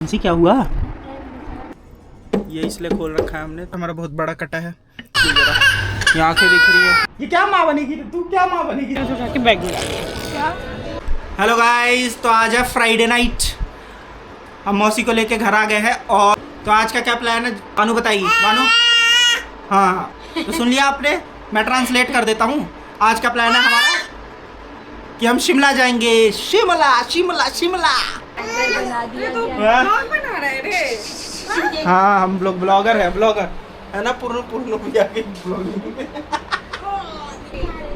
जी क्या हुआ? ये इसलिए खोल रखा है हमने, हमारा बहुत बड़ा कटा है। ये आंखें दिख रही है। ये क्या माँ बनेगी? तू क्या माँ बनेगी? बैग में हेलो गाइस, तो आज है फ्राइडे नाइट। हम मौसी को लेके घर आ गए हैं। और तो आज का क्या प्लान है बानू बताइए। बानू हाँ तो सुन लिया आपने, मैं ट्रांसलेट कर देता हूँ। आज का प्लान है हमारा कि हम शिमला जाएंगे। शिमला शिमला शिमला हाँ हम लोग ब्लॉगर है, ब्लॉगर है ना। पूर्ण भैया की ब्लॉगिंग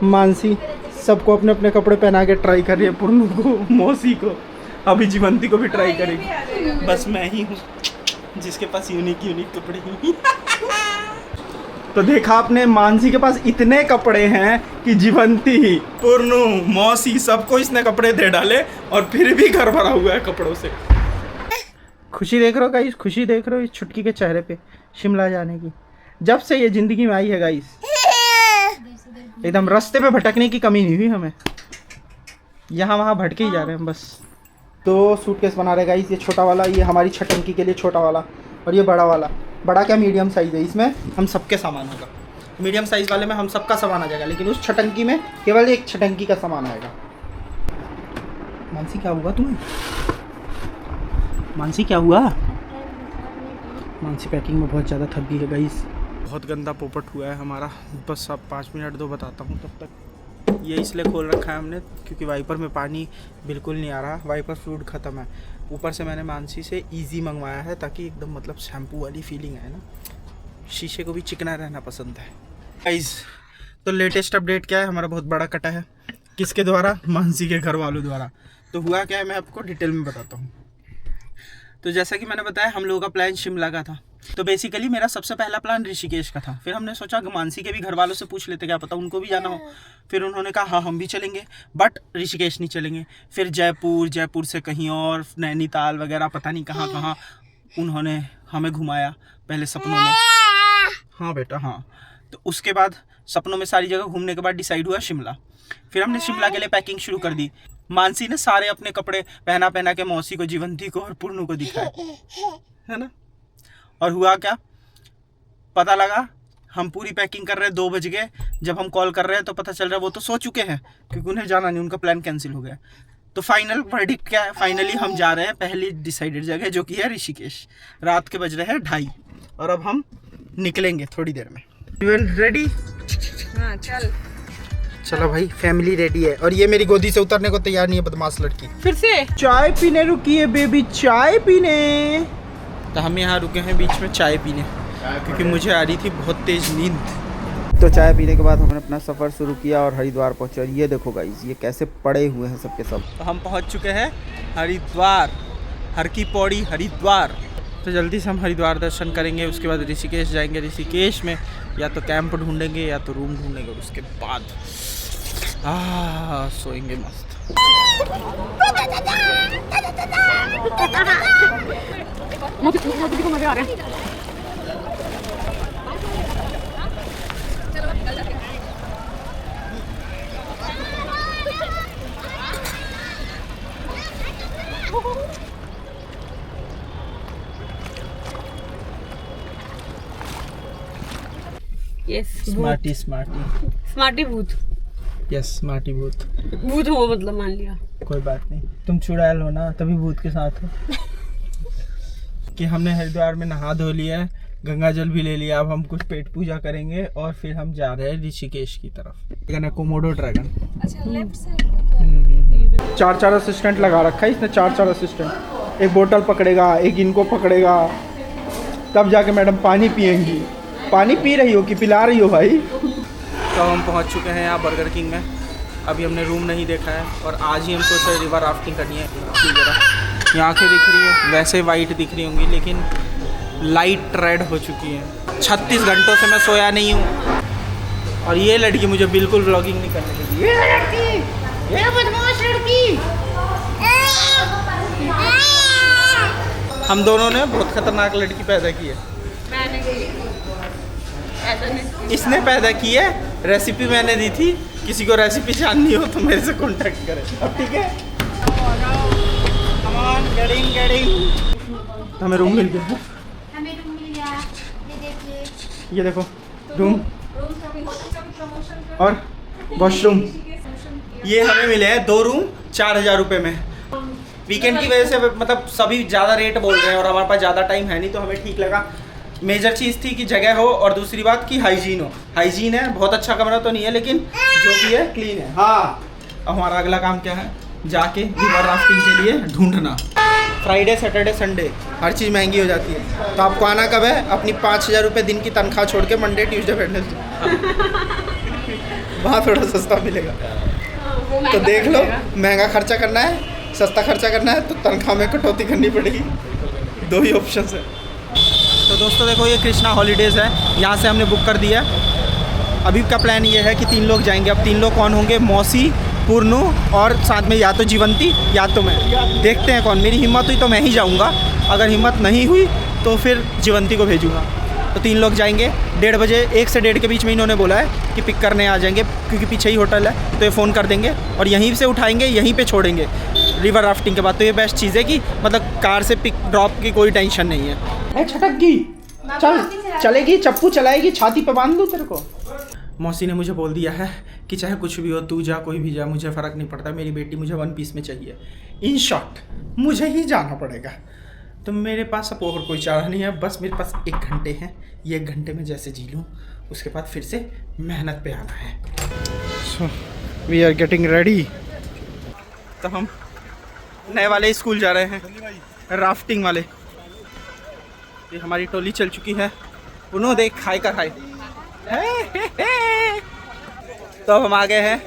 मानसी सबको अपने अपने कपड़े पहना के ट्राई कर रही है। पूर्ण को, मौसी को, अभी जीवंती को भी ट्राई करेगी। बस मैं ही हूँ जिसके पास यूनिक कपड़े हैं। तो देखा आपने, मानसी के पास इतने कपड़े हैं कि जीवंती, पूर्णु, मौसी सबको इसने कपड़े दे डाले और फिर भी घर भरा हुआ है कपड़ों से। खुशी देख रहे हो गाइस, खुशी देख रहे हो इस छुटकी के चेहरे पे शिमला जाने की। जब से ये जिंदगी में आई है गाइस, एकदम रास्ते पे भटकने की कमी नहीं हुई हमें। यहाँ वहाँ भटके ही जा रहे हैं हम बस। तो सूटकेस बना रहे गाइस, ये छोटा वाला, ये हमारी छटंकी के लिए छोटा वाला, और ये बड़ा वाला। बड़ा क्या मीडियम साइज़ है, इसमें हम सबके सामान होगा। मीडियम साइज़ वाले में हम सबका सामान आ जाएगा, लेकिन उस छटंकी में केवल एक छटंकी का सामान आएगा। मानसी क्या हुआ तुम्हें? मानसी क्या हुआ? मानसी पैकिंग में बहुत ज़्यादा थक गई है गाइस। बहुत गंदा पोपट हुआ है हमारा। बस अब 5 मिनट दो, बताता हूँ तब तक। ये इसलिए खोल रखा है हमने क्योंकि वाइपर में पानी बिल्कुल नहीं आ रहा, वाइपर फ्लूइड ख़त्म है। ऊपर से मैंने मानसी से इजी मंगवाया है ताकि एकदम मतलब शैम्पू वाली फीलिंग है ना। शीशे को भी चिकना रहना पसंद है गाइस। तो लेटेस्ट अपडेट क्या है, हमारा बहुत बड़ा कटा है। किसके द्वारा? मानसी के घर वालों द्वारा। तो हुआ क्या है मैं आपको डिटेल में बताता हूँ। तो जैसा कि मैंने बताया, हम लोगों का प्लान शिमला का था। तो बेसिकली मेरा सबसे पहला प्लान ऋषिकेश का था। फिर हमने सोचा मानसी के भी घर वालों से पूछ लेते, क्या पता उनको भी जाना हो। फिर उन्होंने कहा हाँ हम भी चलेंगे, बट ऋषिकेश नहीं चलेंगे। फिर जयपुर से कहीं और, नैनीताल वगैरह पता नहीं कहाँ कहाँ उन्होंने हमें घुमाया पहले सपनों में। हाँ बेटा हाँ। तो उसके बाद सपनों में सारी जगह घूमने के बाद डिसाइड हुआ शिमला। फिर हमने शिमला के लिए पैकिंग शुरू कर दी। मानसी ने सारे अपने कपड़े पहना के मौसी को, जीवंती को और पूर्णु को दिखाए, है ना। और हुआ क्या, पता लगा हम पूरी पैकिंग कर रहे हैं, 2 बज गए। जब हम कॉल कर रहे हैं तो पता चल रहा है वो तो सो चुके हैं क्योंकि उन्हें जाना नहीं, उनका प्लान कैंसिल हो गया। तो फाइनल वर्डिक्ट क्या है, फाइनली हम जा रहे हैं पहली डिसाइडेड जगह जो कि है ऋषिकेश। रात के बज रहे हैं 2:30 और अब हम निकलेंगे थोड़ी देर में। रेडी? हाँ चल। चलो भाई, फैमिली रेडी है। और ये मेरी गोदी से उतरने को तैयार नहीं है, बदमाश लड़की। फिर से चाय पीने रुकी है बेबी, चाय पीने। तो हम यहाँ रुके हैं बीच में चाय पीने क्योंकि मुझे आ रही थी बहुत तेज नींद। तो चाय पीने के बाद हमने अपना सफ़र शुरू किया और हरिद्वार पहुँचे। और ये देखो गाइस, ये कैसे पड़े हुए हैं सबके सब। तो हम पहुँच चुके हैं हरिद्वार, हर की पौड़ी हरिद्वार। तो जल्दी से हम हरिद्वार दर्शन करेंगे, उसके बाद ऋषिकेश जाएंगे। ऋषिकेश में या तो कैंप ढूंढेंगे या तो रूम ढूंढेंगे, और उसके बाद सोएंगे मस्त। मोती को मजे आ रहे हैं। यस स्मार्टी भूत। यस स्मार्टी भूत। भूत हो मतलब मान लिया, कोई बात नहीं, तुम चुड़ैल हो ना तभी भूत के साथ हो। कि हमने हरिद्वार में नहा धो लिया है, गंगा जल भी ले लिया। अब हम कुछ पेट पूजा करेंगे और फिर हम जा रहे हैं ऋषिकेश की तरफ। Komodo dragon. अच्छा लेफ्ट साइड 4 असिस्टेंट लगा रखा है इसने, 4 असिस्टेंट। एक बोतल पकड़ेगा, एक इनको पकड़ेगा, तब जाके मैडम पानी पियेंगी। पानी पी रही हो कि पिला रही हो भाई? तो हम पहुंच चुके हैं यहाँ बर्गर किंग में। अभी हमने रूम नहीं देखा है और आज ही हम सोच रहे रिवर राफ्टिंग करनी है। यहाँ आँखें दिख रही है, वैसे वाइट दिख रही होंगी लेकिन लाइट रेड हो चुकी है। 36 घंटों से मैं सोया नहीं हूँ और ये लड़की मुझे बिल्कुल व्लॉगिंग नहीं करने देगी। ये लड़की, ये बदमाश लड़की। हम दोनों ने बहुत खतरनाक लड़की पैदा की है। इसने पैदा की है, रेसिपी मैंने दी थी। किसी को रेसिपी जाननी हो तो मेरे से कांटेक्ट करें। अब ठीक है, कम ऑन, गेटिंग तो हमें रूम मिल गया है। हमें रूम मिल गया, ये देखिए। ये देखो रूम और वॉशरूम। ये हमें मिले हैं 2 रूम 4000 रुपये में। वीकेंड की वजह से मतलब सभी ज़्यादा रेट बोल रहे हैं और हमारे पास ज़्यादा टाइम है नहीं, तो हमें ठीक लगा। मेजर चीज़ थी कि जगह हो और दूसरी बात कि हाइजीन हो। हाइजीन है, बहुत अच्छा कमरा तो नहीं है लेकिन जो भी है क्लीन है। हाँ, अब हमारा अगला काम क्या है, जाके रिवर राफ्टिंग के लिए ढूंढना। फ्राइडे सैटरडे संडे हर चीज़ महंगी हो जाती है, तो आपको आना कब है? अपनी 5000 रुपये दिन की तनख्वाह छोड़ के मंडे ट्यूसडे वेडनेसडे वहाँ थोड़ा सस्ता मिलेगा। तो देख लो, महंगा खर्चा करना है सस्ता खर्चा करना है तो तनख्वाह में कटौती करनी पड़ेगी। 2 ही ऑप्शन है। तो दोस्तों देखो, ये कृष्णा हॉलीडेज़ है, यहाँ से हमने बुक कर दिया। अभी का प्लान ये है कि 3 लोग जाएंगे। अब 3 लोग कौन होंगे? मौसी, पूर्णू और साथ में या तो जीवंती या तो मैं। देखते हैं कौन। मेरी हिम्मत हुई तो मैं ही जाऊँगा, अगर हिम्मत नहीं हुई तो फिर जीवंती को भेजूँगा। तो 3 लोग जाएंगे। 1:30 बजे, 1 से 1:30 के बीच में इन्होंने बोला है कि पिक करने आ जाएंगे, क्योंकि पीछे ही होटल है। तो ये फ़ोन कर देंगे और यहीं से उठाएंगे, यहीं पे छोड़ेंगे रिवर राफ्टिंग के बाद। तो ये बेस्ट चीज़ है कि मतलब कार से पिक ड्रॉप की कोई टेंशन नहीं है। छटकगी चल, चलेगी, चप्पू चलाएगी, छाती पे बांध दूँ तेरे को। मौसी ने मुझे बोल दिया है कि चाहे कुछ भी हो, तू जा, कोई भी जा, मुझे फ़र्क नहीं पड़ता। मेरी बेटी मुझे 1 पीस में चाहिए। इन शॉर्ट मुझे ही जाना पड़ेगा। तो मेरे पास अब और कोई चारा नहीं है, बस मेरे पास 1 घंटे हैं। ये 1 घंटे में जैसे जी लूँ, उसके बाद फिर से मेहनत पे आना है। So we are getting ready. तो हम नए वाले स्कूल जा रहे हैं, राफ्टिंग वाले। ये हमारी टोली चल चुकी है। उन्होंने देख खाए कर खाए। तो अब हम आ गए हैं,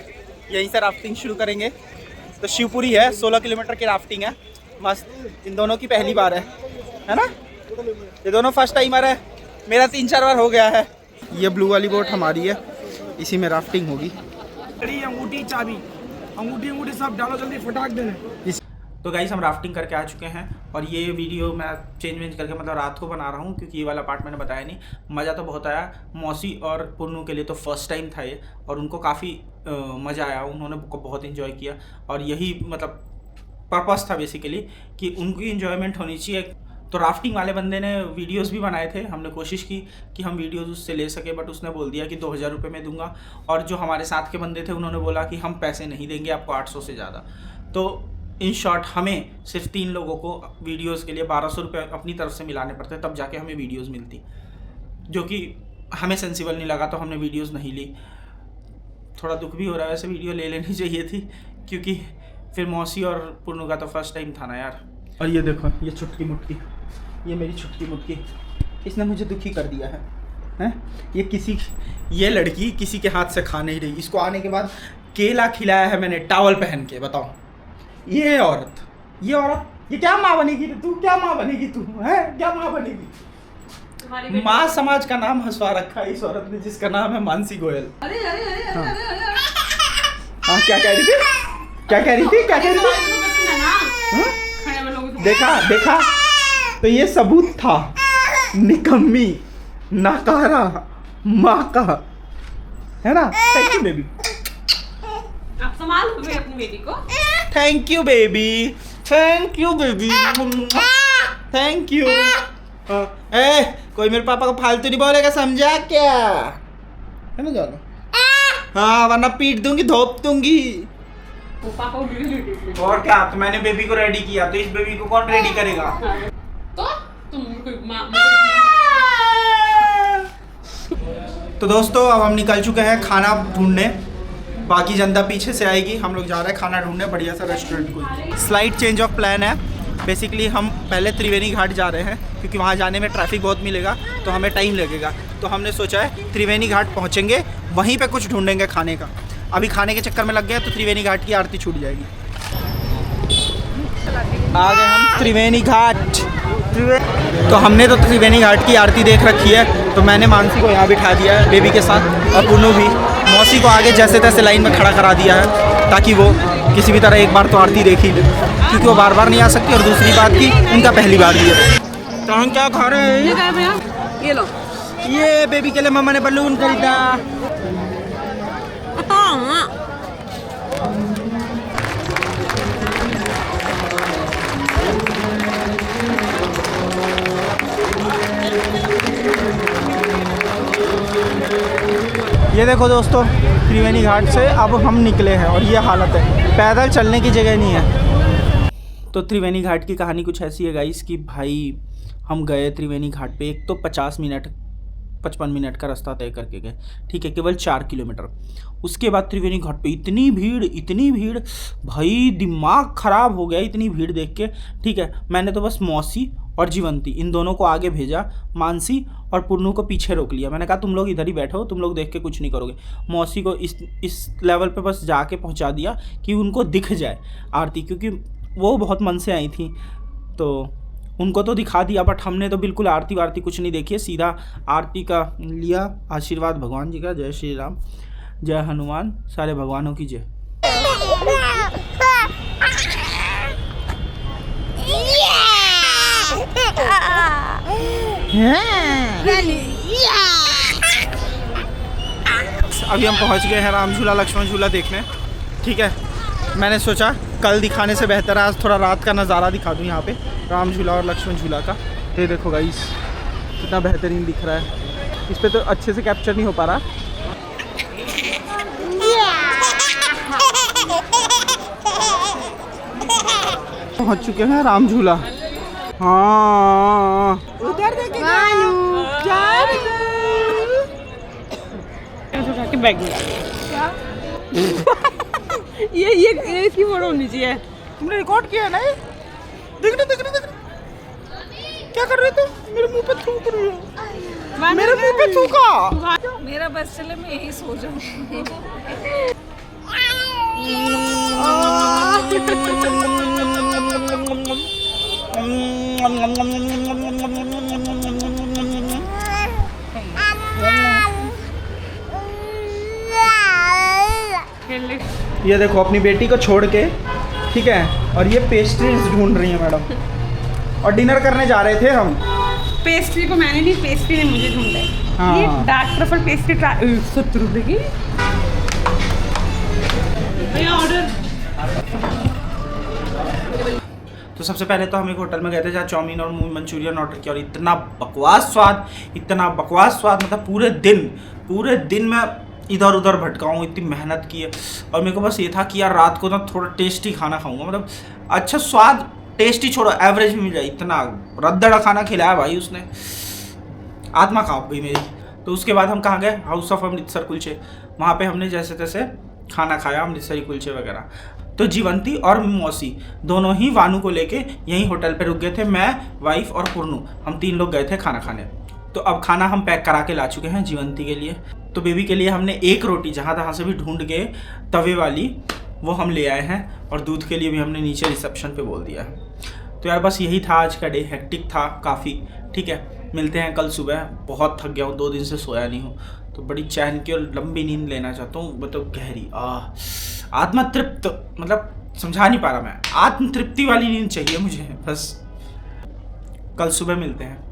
यहीं से राफ्टिंग शुरू करेंगे। तो शिवपुरी है, 16 किलोमीटर की राफ्टिंग है। मस्त। इन दोनों की पहली बार है ना? ये दोनों फर्स्ट टाइमर है। मेरा 3-4 बार हो गया है। ये ब्लू वाली बोट हमारी है, इसी में राफ्टिंग होगी। अंगूठी चाबी अंगूठी सब डालो जल्दी, फटाक देने। तो गाइस, हम राफ्टिंग करके आ चुके हैं और ये वीडियो मैं चेंज करके मतलब रात को बना रहा हूँ, क्योंकि ये वाला पार्ट मैंने बताया नहीं। मज़ा तो बहुत आया। मौसी और पुन्नू के लिए तो फर्स्ट टाइम था ये, और उनको काफ़ी मज़ा आया। उन्होंने बहुत इन्जॉय किया और यही मतलब पर्पस था बेसिकली कि उनकी इन्जॉयमेंट होनी चाहिए। तो राफ्टिंग वाले बंदे ने वीडियोस भी बनाए थे। हमने कोशिश की कि हम वीडियोस उससे ले सके, बट उसने बोल दिया कि 2000 रुपये में दूंगा। और जो हमारे साथ के बंदे थे उन्होंने बोला कि हम पैसे नहीं देंगे आपको 800 से ज़्यादा। तो इन शॉर्ट हमें सिर्फ 3 लोगों को वीडियोस के लिए 1200 रुपये अपनी तरफ से मिलाने पड़ते, तब जाके हमें वीडियोस मिलती, जो कि हमें सेंसिबल नहीं लगा। तो हमने वीडियोस नहीं ली। थोड़ा दुख भी हो रहा है, वैसे वीडियो ले लेनी चाहिए थी, क्योंकि फिर मौसी और पुन्नू का तो फर्स्ट टाइम था ना यार। और ये देखो, ये छुटकी मुटकी, ये मेरी छुटकी मुटकी, इसने मुझे दुखी कर दिया है। हैं? ये लड़की किसी के हाथ से खा नहीं रही। इसको आने के बाद केला खिलाया है मैंने टॉवल पहन के। बताओ, ये औरत ये क्या माँ बनेगी? तू क्या माँ बनेगी? तू है क्या माँ बनेगी? माँ समाज का नाम हंसवा रखा है इस औरत ने, जिसका नाम है मानसी गोयल। हाँ, क्या कह रही थी? देखा तो ये सबूत था निकम्मी नाकारा माँ का, है ना? Thank you baby. आप संभाल अपनी बेटी को। Thank you baby, thank you baby, thank you. कोई मेरे पापा को फालतू नहीं बोलेगा, समझा क्या? है ना जानो? हाँ, वरना पीट दूंगी, धोप दूंगी। पापा और क्या? तो मैंने बेबी को रेडी किया, तो इस बेबी को कौन रेडी करेगा? तो तुम तो दोस्तों, अब हम निकल चुके हैं खाना ढूंढने। बाकी जनता पीछे से आएगी। हम लोग जा रहे हैं खाना ढूंढने बढ़िया सा रेस्टोरेंट को। स्लाइट चेंज ऑफ प्लान है। बेसिकली हम पहले त्रिवेणी घाट जा रहे हैं, क्योंकि वहाँ जाने में ट्रैफिक बहुत मिलेगा, तो हमें टाइम लगेगा। तो हमने सोचा है त्रिवेणी घाट पहुँचेंगे, वहीं पे कुछ ढूंढेंगे खाने का। अभी खाने के चक्कर में लग गए तो त्रिवेणी घाट की आरती छूट जाएगी। आ गए हम त्रिवेणी घाट। तो हमने तो त्रिवेणी घाट की आरती देख रखी है, तो मैंने मानसी को यहाँ बिठा दिया है बेबी के साथ, और पुन्नू भी। मौसी को आगे जैसे तैसे लाइन में खड़ा करा दिया है, ताकि वो किसी भी तरह एक बार तो आरती देख ही ले, क्योंकि वो बार बार नहीं आ सकती। और दूसरी बात की उनका पहली बार भी है। तो हम क्या खा रहे हैं? ये लो, ये बेबी के लिए मम्मा ने बलून खरीदा। ये देखो दोस्तों, त्रिवेणी घाट से अब हम निकले हैं और ये हालत है, पैदल चलने की जगह नहीं है। तो त्रिवेणी घाट की कहानी कुछ ऐसी है गाइस कि भाई हम गए त्रिवेणी घाट पे, एक तो 55 मिनट का रास्ता तय करके गए, ठीक है, केवल 4 किलोमीटर। उसके बाद त्रिवेणी घाट पे इतनी भीड़ भाई दिमाग ख़राब हो गया इतनी भीड़ देख के, ठीक है। मैंने तो बस मौसी और जीवंती इन दोनों को आगे भेजा, मानसी और पुन्नू को पीछे रोक लिया। मैंने कहा तुम लोग इधर ही बैठो, तुम लोग देख के कुछ नहीं करोगे। मौसी को इस लेवल पे बस जाके पहुंचा दिया कि उनको दिख जाए आरती, क्योंकि वो बहुत मन से आई थी तो उनको तो दिखा दिया, बट हमने तो बिल्कुल आरती वारती कुछ नहीं देखी है। सीधा आरती का लिया आशीर्वाद भगवान जी का। जय श्री राम, जय हनुमान, सारे भगवानों की जय। अभी हम पहुंच गए हैं राम झूला लक्ष्मण झूला देखने, ठीक है। मैंने सोचा कल दिखाने से बेहतर है आज थोड़ा रात का नज़ारा दिखा दूं यहाँ पे राम झूला और लक्ष्मण झूला का। ये देखो गाइस कितना बेहतरीन दिख रहा है, इस पे तो अच्छे से कैप्चर नहीं हो पा रहा। पहुँच चुके हैं राम झूला। हाँ उधर देखेगा के बैग में ये इसकी फोटो होनी चाहिए। तुमने रिकॉर्ड किया है ना? देख क्या कर रहे थे? मेरे मुंह पे थूक रही हो। मेरे मुंह पे थूका। मेरा बस चले मैं यही सो जाऊँ। ये देखो अपनी बेटी को छोड़ के, ठीक है, और ये पेस्ट्रीज ढूंढ रही है मैडम, और डिनर करने जा रहे थे हम। पेस्ट्री को मैंने नहीं, पेस्ट्री ने मुझे ढूंढा है। हाँ। ये डार्क ट्रफल पेस्ट्री 70 रुपए की। ऑर्डर। तो सबसे पहले तो हम एक होटल में गए थे जहाँ चाउमीन और मंचूरियन ऑर्डर किया, और इतना बकवास स्वाद, मतलब पूरे दिन मैं इधर उधर भटका हूँ, इतनी मेहनत की है। और मेरे को बस ये था कि यार रात को ना थोड़ा टेस्टी खाना खाऊंगा, मतलब अच्छा स्वाद, टेस्टी छोड़ो एवरेज में मिल जाए। इतना रद्दड़ा खाना खिलाया भाई उसने, आत्मा कांप गई मेरी। तो उसके बाद हम कहाँ गए? हाउस ऑफ अमृतसर कुलचे। वहाँ पे हमने जैसे तैसे खाना खाया, अमृतसरी कुलचे वगैरह। तो जीवंती और मौसी दोनों ही वानू को लेके यहीं होटल पे रुक गए थे। मैं, वाइफ और पुरनू, हम 3 लोग गए थे खाना खाने। तो अब खाना हम पैक करा के ला चुके हैं जीवंती के लिए। तो बेबी के लिए हमने एक रोटी जहाँ तहाँ से भी ढूंढ के तवे वाली वो हम ले आए हैं, और दूध के लिए भी हमने नीचे रिसेप्शन पे बोल दिया है। तो यार बस यही था आज का डे, हेक्टिक था काफ़ी, ठीक है। मिलते हैं कल सुबह। बहुत थक गया हूँ, 2 दिन से सोया नहीं हूँ, तो बड़ी चैन की और लंबी नींद लेना चाहता हूँ, मतलब गहरी आत्मतृप्त, मतलब समझा नहीं पा रहा मैं, आत्म तृप्ति वाली नींद चाहिए मुझे बस। कल सुबह मिलते हैं।